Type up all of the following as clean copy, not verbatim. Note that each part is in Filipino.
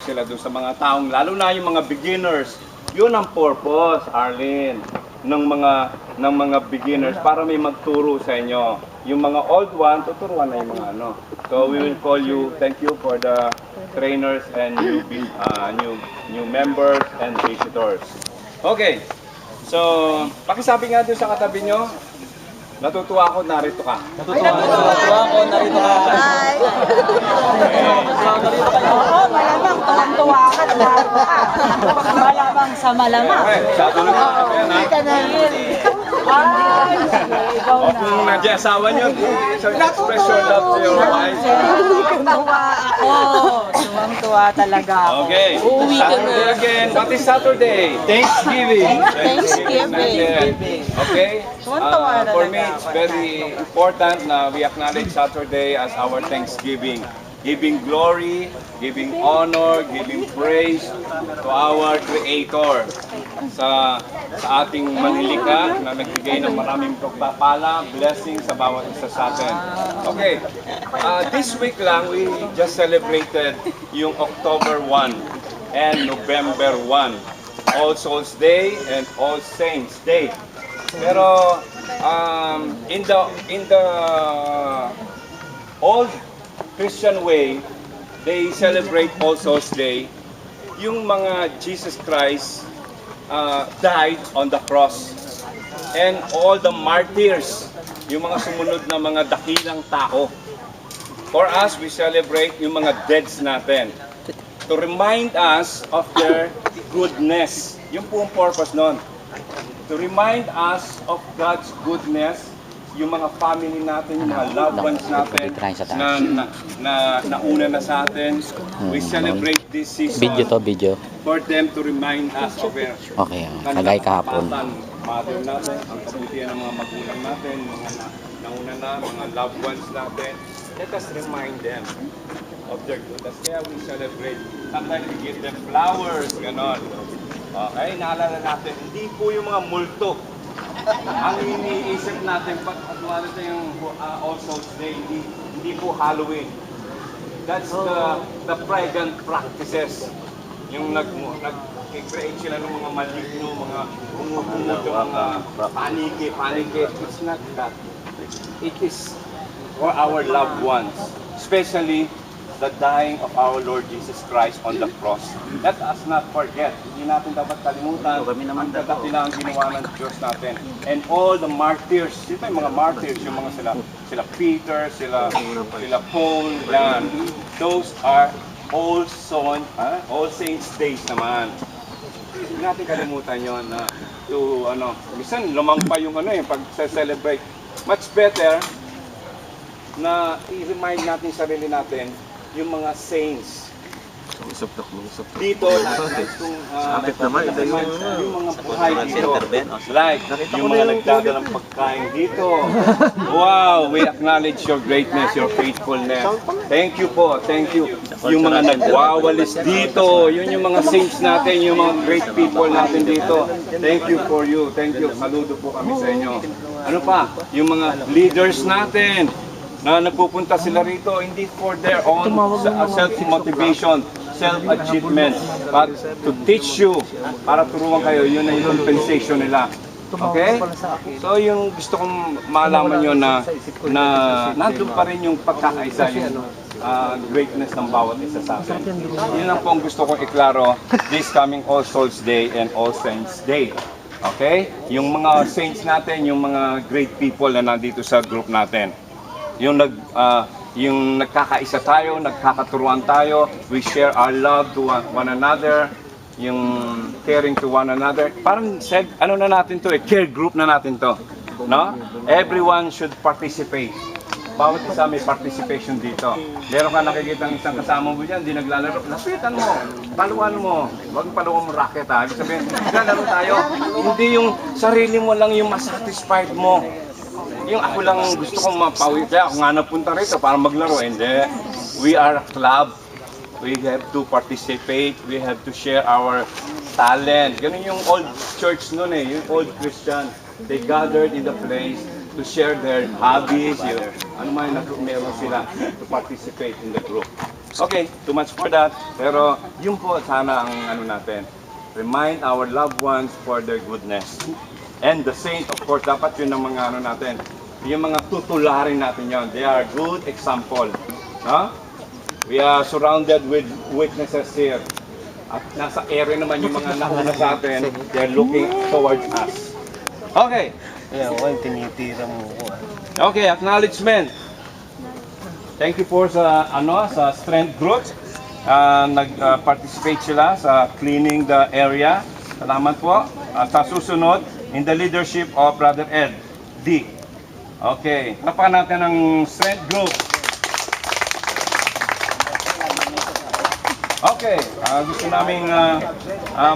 sila doon sa mga taong, lalo na yung mga beginners. Yun ang purpose, Arlene, ng mga beginners para may magturo sa inyo. Yung mga old one, tuturuan na yung mga ano. So we will call you, thank you for the trainers and new members and visitors. Okay, so pakisabi nga doon sa katabi nyo, natutuwa ako, narito ka. Natutuwa ako, narito ka. Hi! Oo, malamang tuwang-tuwa ka, narito ka. Malamang sa malamang. Okay, sabi na ka. Hindi ka na. Ay, ikaw O na. kung nag-asawa nyo, so express your love to your wife. Tuwang-tuwa ako. Tuwang-tuwa talaga ako. Okay, Uuwi ka Saturday na. again. What is Saturday? Thanksgiving. Thanksgiving. Okay? Tuwan-tuwa na For me, talaga it's ako. very important na we acknowledge Saturday as our Thanksgiving. Giving glory, giving honor, giving praise to our Creator sa ating manlilika na nagbigay ng maraming pagpapala, blessing sa bawat isa sa atin. Okay, this week lang we just celebrated yung October 1 and November 1, All Souls Day and All Saints Day. Pero in the old Christian way, they celebrate All Souls Day. Yung mga Jesus Christ died on the cross. And all the martyrs, yung mga sumunod na mga dakilang tao. For us, we celebrate yung mga deads natin. To remind us of their goodness. Yung pong purpose nun. To remind us of God's goodness, yung mga family natin, yung mga loved ones natin na nauna na sa atin. We celebrate this season Video. for them to remind us of their Okay, kagay kahapon. mother natin, ang kabutihan ng mga magulang natin, mga nauna na, mga loved ones natin. Let us remind them of their goodness. Kaya we celebrate. Sometimes we give them flowers, ganon. Okay, naalala natin, hindi po yung mga multo ang iniisip natin pag wala yung All Souls Day, hindi po Halloween. That's the pagan practices. Yung nag-create sila ng mga maligno, mga umuumuto, mga paniki. It's not that. It is for our loved ones, especially the dying of our Lord Jesus Christ on the cross. Let us not forget, hindi natin dapat kalimutan ang kadakilang ginawa ng Diyos natin. And all the martyrs, sino yung mga martyrs, yung mga sila Peter, sila Paul, yan. Those are All Saints Days naman. Hindi natin kalimutan yun na minsan lumang pa yung pag-celebrate. Much better na i-remind natin sarili natin yung mga saints. Dito, Kapit naman, ito yung mga buhay dito. Like, yung mga nagdadalang pagkain dito. Wow, we acknowledge your greatness, your faithfulness. Thank you po, thank you. Yung mga nagwawalis dito, yun yung mga saints natin, yung mga great people natin dito. Thank you for you, thank you. Saludo po kami sa inyo. Ano pa? Yung mga leaders natin, na nagpupunta sila rito hindi for their own self-motivation, self-achievement, but to teach you, para turuan kayo, yun na yung compensation nila. Okay? So yung gusto kong malaman nyo na nandun pa rin yung pagkakaisa, yung greatness ng bawat isa sa atin. Yun lang po ang gusto kong iklaro this coming All Souls Day and All Saints Day. Okay? Yung mga saints natin, yung mga great people na nandito sa group natin. Yung nagkakaisa tayo, nagkakaturuan tayo, we share our love to one another, yung caring to one another. Parang na natin to, care group na natin to, no? Everyone should participate. Bawat isa may participation dito. Meron ka nakikita ng isang kasama mo dyan, di naglalaro, lapitan mo, paluan mo, huwag paluan mo racket ha. Ibig sabihin, naglalaro tayo, hindi yung sarili mo lang yung masatisfied mo. Yung ako lang gusto kong mapawi, kaya ako nga napunta rito para maglaro. Hindi. We are a club. We have to participate. We have to share our talent. Ganun yung old church noon yung old Christian. They gathered in the place to share their hobbies, ano man meron sila to participate in the group. Okay, too much for that. Pero yun po sana ang ano natin. Remind our loved ones for their goodness. And the saint, of course, dapat yun ang mga ano natin. Yung mga tutularin natin yon. They are good example. Huh? We are surrounded with witnesses here. At nasa area naman yung mga nauna sa atin. They are looking towards us. Okay. Ayan, ko yung tinitira mo ko. Okay, acknowledgement. Thank you for sa strength group. Nag-participate sila sa cleaning the area. Salamat po. Sa susunod, in the leadership of Brother Ed D. Okay, tapakan natin ang strength group. Okay, gusto naming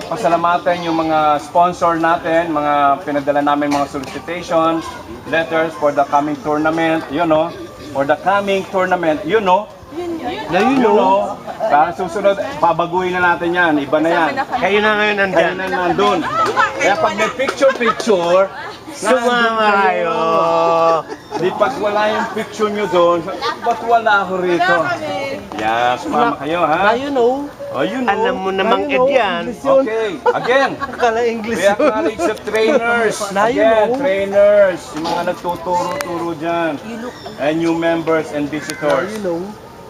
pasalamatan yung mga sponsor natin, mga pinadala namin mga solicitations, letters for the coming tournament, for the coming tournament, Para susunod, pabaguhin na natin yan, iba na yan. Kayo na ngayon nandyan. Kayo na nandun. Kaya pag may picture, Sumama kayo. Di pag wala yung picture nyo doon, ba't wala ako rito? Yeah, sumama kayo, ha? Oh, Alam mo namang Ed yan. Okay, again, Akala English we acknowledge the trainers. Again, trainers, yung mga nagtuturo-turo dyan. And new members and visitors.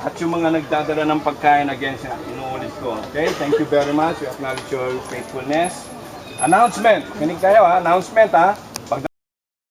At yung mga nagdadala ng pagkain, again, inuulit ko. Okay, thank you very much. We acknowledge your faithfulness. Announcement. Kinig kayo, ha? Announcement, ha?